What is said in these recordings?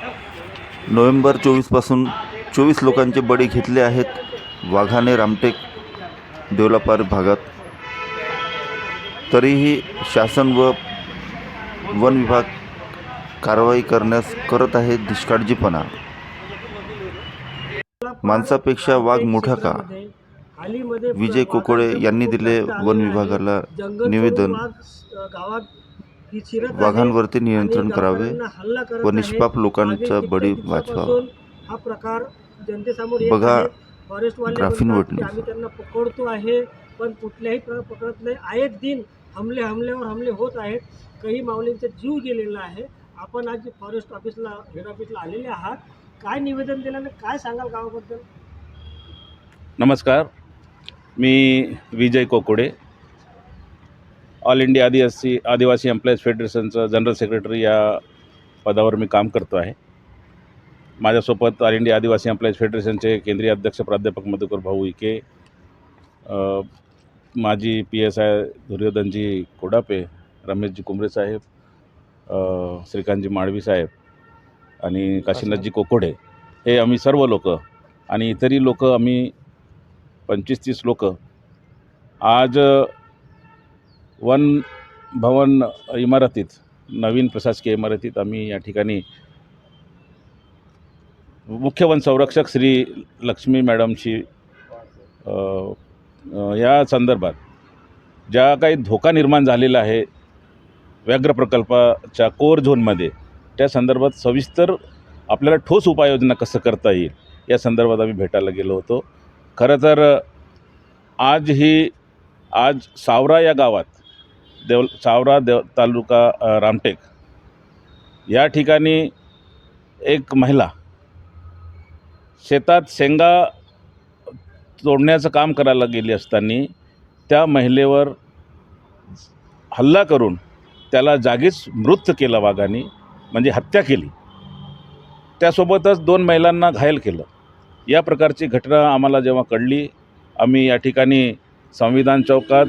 November 24पासून 24 लोकांचे बळी घेतले आहेत वाघाने रामटेक देवलापार भागात. तरीही शासन व वन विभाग कारवाई करत आहे निष्काळजीपणा. माणसापेक्षा वाघ मोठा का? विजय कोकोडे यांनी दिले वन विभागाला निवेदन. वाघांवरती नियंत्रण करावे व निष्पाप लोकांचा बळी वाचवावा. हा प्रकार जनतेसमोर बघा ग्राफिन वटणी. आम्ही त्यांना पकडतो आहे, पण कुठल्याही पकडत नाही. आएक दिन हमल्यावर हमले होत आहेत. काही माऊलींचा जीव गेलेला आहे. आपण आज फॉरेस्ट ऑफिसला हेड ऑफिसला आलेले आहात. काय निवेदन दिलं आणि काय सांगाल गावाबद्दल? नमस्कार, मी विजय कोकोडे, ऑल इंडिया आदिवासी एम्प्लॉईज फेडरेशनचा जनरल सेक्रेटरी या पदावर मी काम करतो आहे. माझ्यासोबत ऑल इंडिया आदिवासी एम्प्लॉईज फेडरेशनचे केंद्रीय अध्यक्ष प्राध्यापक मधुकर भाऊ इके, माजी PSI दुर्योधनजी कोडापे, रमेशजी कुंबरे साहेब, श्रीकांतजी माळवी साहेब आणि काशीनाथजी कोकोडे, हे आम्ही सर्व लोक आणि इतरही लोक, आम्ही 25-30 लोक आज वन भवन इमारतीत, नवीन प्रशासकीय इमारतीत आम्ही या ठिकाणी मुख्य वन संरक्षक श्री लक्ष्मी मॅडमशी या संदर्भात ज्या काही धोका निर्माण झालेला आहे व्याघ्र प्रकल्पाच्या कोर झोनमध्ये, त्या संदर्भात सविस्तर आपल्याला ठोस उपाययोजना कसं करता येईल या संदर्भात आम्ही भेटायला गेलो होतो. खरं तर आज सावरा या गावात सावरा तालुका रामटेक या ठिकाणी एक महिला शेतात शेंगा तोडण्याचं काम करायला गेली असताना त्या महिलेवर हल्ला करून त्याला जागीच मृत केलं वाघाने, म्हणजे हत्या केली. त्यासोबतच 2 महिलांना घायल केलं. या प्रकारची घटना आम्हाला जेव्हा कळली, आम्ही या ठिकाणी संविधान चौकात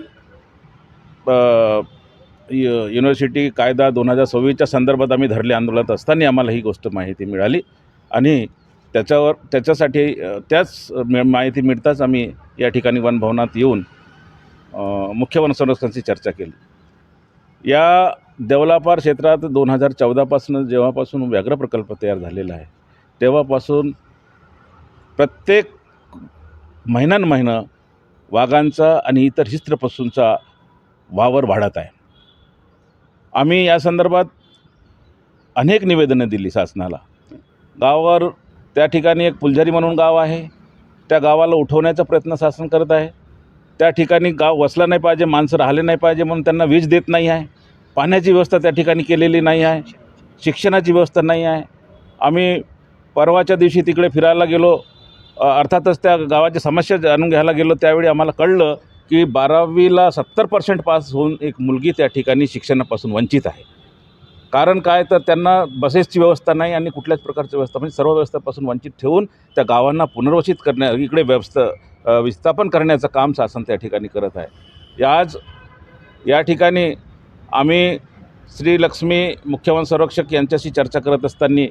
युनिव्हर्सिटी कायदा 2026च्या संदर्भात आम्ही धरले आंदोलनात असताना आम्हाला ही गोष्ट माहिती मिळाली आणि त्याच्यासाठी त्याच माहिती मिळताच आम्ही या ठिकाणी वनभवनात येऊन मुख्य वन संरक्षकांची चर्चा केली. या देवलापार क्षेत्रात 2014पासून जेव्हापासून व्याघ्र प्रकल्प तयार झालेला आहे तेव्हापासून प्रत्येक महिना वाघांचा आणि इतर हिस्त्र पशूंचा वावर वाढत आहे. आम्ही या संदर्भात अनेक निवेदनं दिली शासनाला. गावावर त्या ठिकाणी एक फुलझारी म्हणून गाव आहे, त्या गावाला उठवण्याचा प्रयत्न शासन करत आहे. त्या ठिकाणी गाव वसला नाही पाहिजे, माणसं राहिले नाही पाहिजे म्हणून त्यांना वीज देत नाही आहे. पाण्याची व्यवस्था त्या ठिकाणी केलेली नाही आहे, शिक्षणाची व्यवस्था नाही आहे. आम्ही परवाच्या दिवशी तिकडे फिरायला गेलो, अर्थातच त्या गावाची समस्या जाणून घ्यायला गेलो. त्यावेळी आम्हाला कळलं की 12वीला 70% पास होऊन एक मुलगी त्या ठिकाणी शिक्षणापासून वंचित आहे. कारण काय तर त्यांना बसेसची व्यवस्था नाही आणि कुठल्याच प्रकारची व्यवस्था, म्हणजे सर्व व्यवस्थेपासून वंचित ठेवून त्या गावांना पुनर्वसित इकडे विस्थापन करण्याचं काम शासन त्या ठिकाणी करत आहे. आज या ठिकाणी आम्ही श्री लक्ष्मी मुख्य वन संरक्षक यांच्याशी चर्चा करत असताना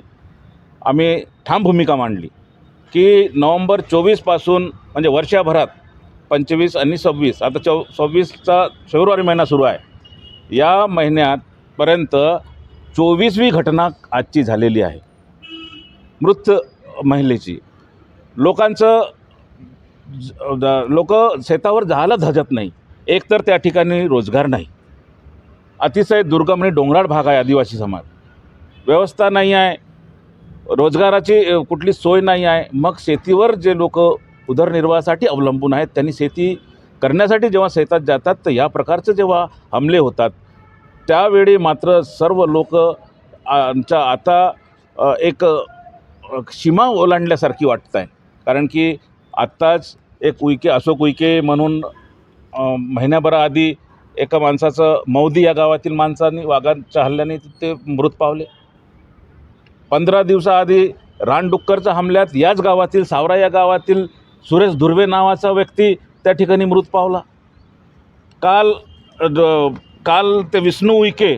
आम्ही ठाम भूमिका मांडली की नोव्हेंबर 24पासून म्हणजे वर्षभरात 25 आणि 26, आता 26चा फेब्रुवारी महिना सुरू आहे, या महिन्यापर्यंत 24वी घटना आजची झालेली आहे मृत महिलेची. लोक शेतावर जायला धजत नाही. एकतर त्या ठिकाणी रोजगार नाही, अतिशय दुर्गम आणि डोंगराळ भाग आहे, आदिवासी समाज, व्यवस्था नाही आहे, रोजगाराची कुठली सोय नाही आहे. मग शेतीवर जे लोक उदरनिर्वाहासाठी अवलंबून आहेत त्यांनी शेती करण्यासाठी जेव्हा शेतात जातात तर या प्रकारचे जेव्हा हमले होतात त्यावेळी मात्र सर्व लोक आता एक सीमा ओलांडल्यासारखी वाटत आहे. कारण की आत्ताच एक अशोक उईके म्हणून महिन्याभराआधी एका माणसाचं मौदी या गावातील माणसाने वाघांच्या हल्ल्याने ते मृत पावले. 15 दिवसाआधी रानडुक्करच्या हमल्यात याच गावातील सावरा या गावातील सुरेश धुर्वे नावाचा व्यक्ती त्या ठिकाणी मृत पावला. काल ते विष्णू उईके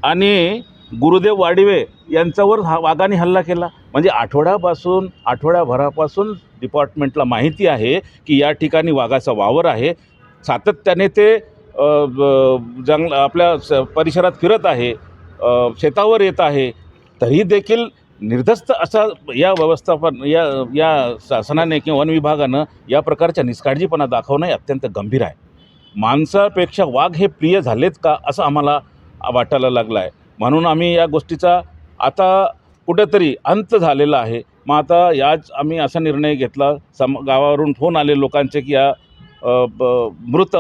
आणि गुरुदेव वाडिवे यांच्यावर वाघाने हल्ला केला. म्हणजे आठवड्याभरापासून डिपार्टमेंटला माहिती आहे की या ठिकाणी वाघाचा वावर आहे. सातत्याने ते आपल्या परिसरात फिरत आहे, शेतावर येत आहे. तरी देखील निर्धस्त असा या या शासनाने किंवा वन विभागानं या प्रकारच्या निष्काळजीपणा दाखवणं हे अत्यंत गंभीर आहे. माणसापेक्षा वाघ हे प्रिय झालेत का असं आम्हाला वाटायला लागलं आहे. म्हणून आम्ही या गोष्टीचा आता कुठेतरी अंत झालेला आहे. मग आता याच आम्ही असा निर्णय घेतला, गावावरून फोन आले लोकांचे की या मृत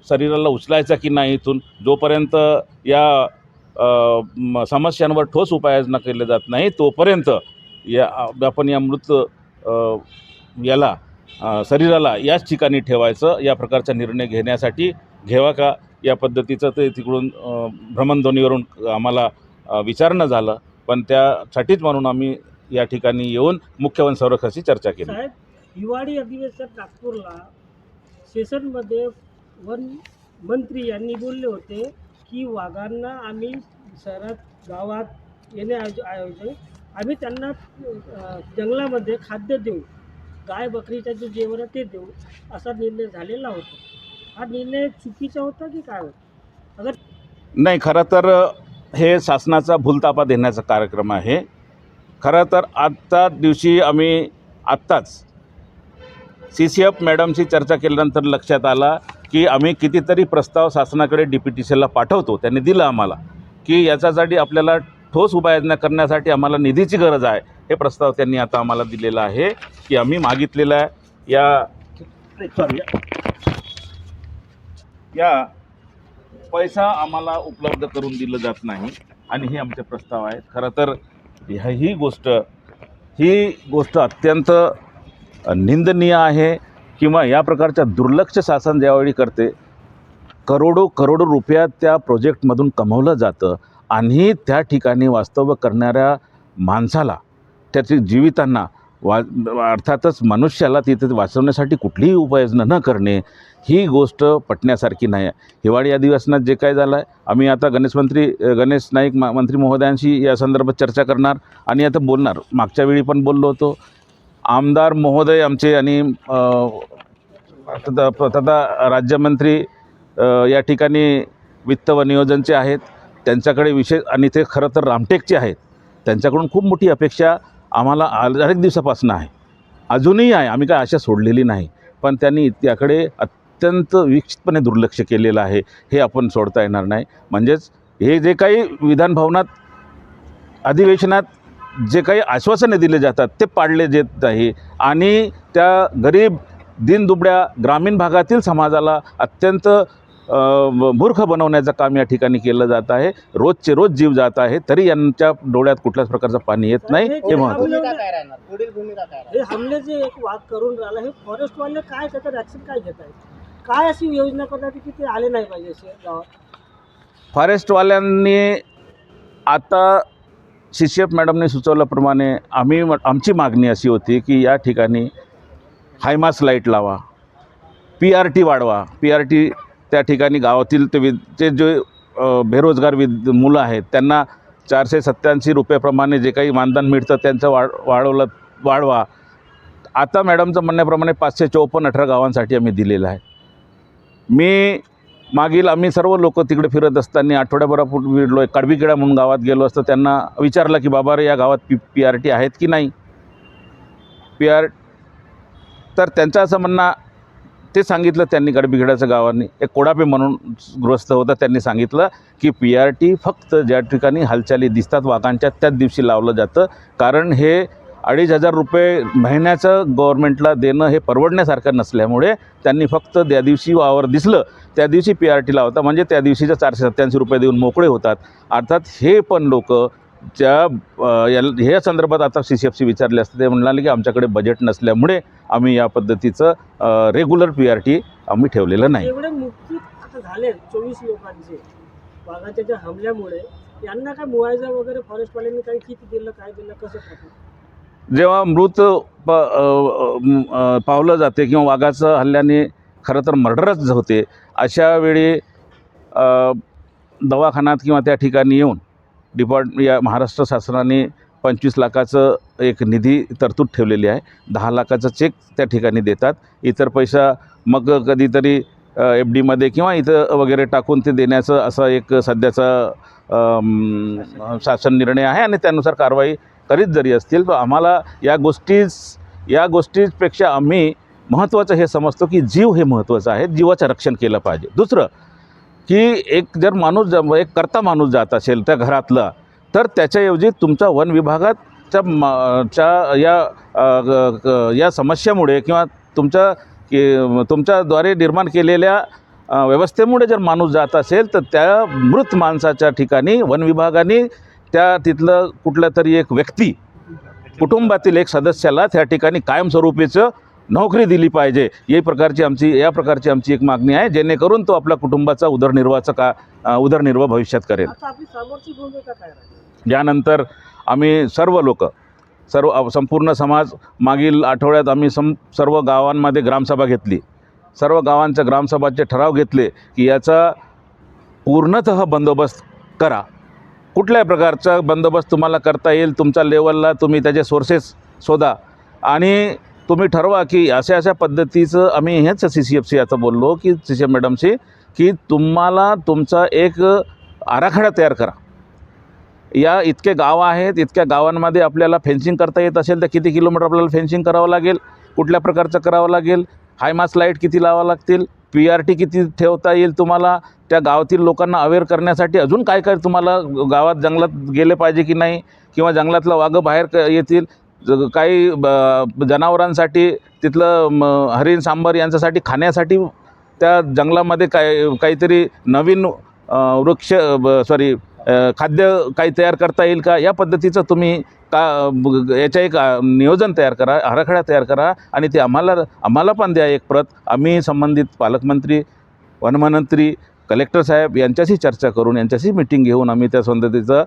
शरीराला उचलायचा की नाही इथून, जोपर्यंत या समस्यांवर ठोस उपाययोजना केले जात नाही तोपर्यंत आपण या मृत शरीराला याच ठिकाणी ठेवायचं, या प्रकारचा निर्णय घेण्यासाठी घ्यावा का या पद्धतीचं ते तिकडून भ्रमणध्वनीवरून आम्हाला विचारणं झालं. पण त्यासाठीच म्हणून आम्ही या ठिकाणी येऊन मुख्य वन संरक्षकाशी चर्चा केली. साहेब, हिवाळी अधिवेशनात नागपूरला सेशनमध्ये वन मंत्री यांनी बोलले होते की वाघांना आम्ही शहरात गावात येण्याऐवजी आम्ही त्यांना जंगलामध्ये खाद्य देऊ, गाय बकरीचं जे जेवण आहे ते देऊ, असा निर्णय झालेला होता. हा निर्णय चुकीचा होता की काय होता? नाही, खरं तर हे शासनाचा भूलतापा देण्याचा कार्यक्रम आहे. खरं तर आत्ता दिवशी आम्ही आत्ताच CCF मॅडमशी चर्चा केल्यानंतर लक्षात आला की आम्ही कितीतरी प्रस्ताव शासनाकडे DPTCLला पाठवतो. त्यांनी दिलं आम्हाला की याच्यासाठी आपल्याला ठोस उपाययोजना करण्यासाठी आम्हाला निधीची गरज आहे. हे प्रस्ताव त्यांनी आता आम्हाला दिलेला आहे की आम्ही मागितलेला आहे या पैसा आम्हाला उपलब्ध करून दिलं जात नाही आणि हे आमचे प्रस्ताव आहेत. खरं तर ही गोष्ट अत्यंत निंदनीय आहे. किंवा या प्रकारच्या दुर्लक्ष शासन ज्यावेळी करते, करोडो रुपयात त्या प्रोजेक्टमधून कमवलं जातं आणि त्या ठिकाणी वास्तव्य करणाऱ्या माणसाला, त्याची जीवितांना अर्थातच मनुष्याला तिथे वाचवण्यासाठी कुठलीही उपाययोजना न करणे ही गोष्ट पटण्यासारखी नाही आहे. हिवाळी अधिवेशनात जे काय झालं आहे, आम्ही आता गणेश नाईक मंत्री महोदयांशी या संदर्भात चर्चा करणार आणि आता बोलणार. मागच्या वेळी पण बोललो होतो. आमदार महोदय आमचे आणि तथा राज्यमंत्री या ठिकाणी वित्त व नियोजनचे आहेत, त्यांच्याकडे विशेष आणि ते खरं तर रामटेकचे आहेत. त्यांच्याकडून खूप मोठी अपेक्षा आम्हाला अनेक दिवसापासून आहे, अजूनही आहे. आम्ही काय आशा सोडलेली नाही, पण त्यांनी त्याकडे अत्यंत विक्षिप्तपणे दुर्लक्ष केलेलं आहे. हे आपण सोडता येणार नाही. म्हणजेच हे जे काही विधानभवनात अधिवेशनात जे काही आश्वासने दिले जातात ते पाळले जात आहे आणि त्या गरीब दीनदुबळ्या ग्रामीण भागातील समाजाला अत्यंत मूर्ख बनवण्याचं काम या ठिकाणी केलं जात आहे. रोजचे रोज जीव जात आहे, तरी यांच्या डोळ्यात कुठल्याच प्रकारचं पाणी येत नाही. हे महत्त्वाचं. हे हमले जे एक वाघ करून राहिला, हे फॉरेस्टवाले काय त्याच्यात ॲक्शन काय घेत आहेत? काय अशी योजना करतात की ते आले नाही पाहिजे असे गावात? फॉरेस्टवाल्यांनी आता CCF मॅडमने सुचवल्याप्रमाणे आमची मागणी अशी होती की या ठिकाणी हायमास लाईट लावा, PRT वाढवा. PRT त्या ठिकाणी गावातील ते जे बेरोजगार मुलं आहेत त्यांना 487 रुपयाप्रमाणे जे काही मानधन मिळतं त्यांचं वाढवा. आता मॅडमचं म्हणण्याप्रमाणे 554 18 गावांसाठी आम्ही दिलेलं आहे. आम्ही सर्व लोक तिकडे फिरत असताना आठवड्याभरापूर्वी कडबीखेडा म्हणून गावात गेलो असतो. त्यांना विचारलं की बाबा रे, या गावात PRT आहेत की नाही. तर त्यांचं असं म्हणणं, ते सांगितलं त्यांनी, कडबीखेड्याच्या गावांनी एक कोडापे म्हणून गृहस्थ होता, त्यांनी सांगितलं की PRT फक्त ज्या ठिकाणी हालचाली दिसतात वाघांच्या त्याच दिवशी लावलं जातं. कारण हे 2,500 रुपये महिन्याचं गव्हर्नमेंटला देणं हे परवडण्यासारखं नसल्यामुळे त्यांनी फक्त त्या दिवशी वावर दिसलं त्या दिवशी PRT लावता, म्हणजे त्या दिवशीच्या 487 रुपये देऊन मोकळे होतात. अर्थात हे पण लोक ह्या संदर्भात आता CCFशी विचारले असते, ते म्हणाले की आमच्याकडे बजेट नसल्यामुळे आम्ही या पद्धतीचं रेग्युलर PRT आम्ही ठेवलेलं नाही. एवढे मृत्यू आता झाले 24 लोकांचे वाघाच्या ज्या हमल्यामुळे, यांना काय मुआवजा वगैरे फॉरेस्टवाल्यांनी काही किती दिलं, काय दिलं, कसं करतात? जेव्हा मृत पावलं जाते किंवा वाघाचं हल्ल्याने खरं तर मर्डरच होते, अशा वेळी दवाखान्यात किंवा त्या ठिकाणी येऊन या महाराष्ट्र शासनाने 25 लाखाचं एक निधी तरतूद ठेवलेली आहे. 10 लाखाचा चेक त्या ठिकाणी देतात. इतर पैसा मग कधीतरी FDमध्ये किंवा इथं वगैरे टाकून ते देण्याचं असा एक सध्याचा शासन निर्णय आहे आणि त्यानुसार कारवाई करीत जरी असतील तर आम्हाला या गोष्टीपेक्षा आम्ही महत्त्वाचं हे समजतो की जीव हे महत्त्वाचं आहे. जीवाचं रक्षण केलं पाहिजे. दुसरं की एक जर माणूस एक करता माणूस जात असेल त्या घरातला, तर त्याच्याऐवजी तुमच्या वन विभागाच्या या समस्यामुळे किंवा तुमच्याद्वारे निर्माण केलेल्या व्यवस्थेमुळे जर माणूस जात असेल तर त्या मृत माणसाच्या ठिकाणी वन विभागाने तिथलं कुठल्या तरी एक व्यक्ती, कुटुंबातील एक सदस्याला त्या ठिकाणी कायमस्वरूपीचं नोकरी दिली पाहिजे. या प्रकारची आमची एक मागणी आहे, जेणेकरून तो आपल्या कुटुंबाचा उदरनिर्वाह भविष्यात करेल. आता आपली समोरची भूमिका काय राहील? यानंतर आम्ही संपूर्ण समाज मागील आठवड्यात आम्ही सर्व गावांमध्ये ग्रामसभा घेतली. सर्व गावांच्या ग्रामसभाचे ठराव घेतले की याचा पूर्णतः बंदोबस्त करा. कुठल्याही प्रकारचा बंदोबस्त तुम्हाला करता येईल तुमच्या लेवलला, तुम्ही त्याचे सोर्सेस शोधा आणि तुम्ही ठरवा की अशा पद्धतीचं आम्ही हेच CCFC आता बोललो की CCF मॅडमशी की तुम्हाला तुमचा एक आराखडा तयार करा. या इतके गाव आहेत, इतक्या गावांमध्ये आपल्याला फेन्सिंग करता येत असेल तर किती किलोमीटर आपल्याला फेन्सिंग करावं लागेल, कुठल्या प्रकारचं करावं लागेल, हायमास्ट लाईट किती लावावं लागतील, PRT किती ठेवता येईल तुम्हाला, त्या गावातील लोकांना अवेअर करण्यासाठी अजून काय तुम्हाला गावात जंगलात गेले पाहिजे की नाही, किंवा जंगलातलं वाघं बाहेर येतील, काही जनावरांसाठी तिथलं हरिण सांबर यांच्यासाठी खाण्यासाठी त्या जंगलामध्ये काहीतरी नवीन खाद्य काही तयार करता येईल का, या पद्धतीचं तुम्ही याच्या एक नियोजन तयार करा, आराखडा तयार करा आणि ते आम्हाला पण द्या एक प्रत. आम्ही संबंधित पालकमंत्री, वनमंत्री, कलेक्टर साहेब यांच्याशी चर्चा करून, यांच्याशी मीटिंग घेऊन आम्ही त्या संबंधीचं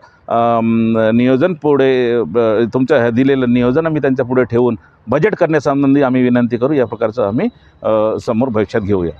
नियोजन पुढे तुमच्या दिलेलं नियोजन आम्ही त्यांच्या पुढे ठेवून बजेट करण्यासंबंधी आम्ही विनंती करू. या प्रकारचं आम्ही समोर भविष्यात घेऊया.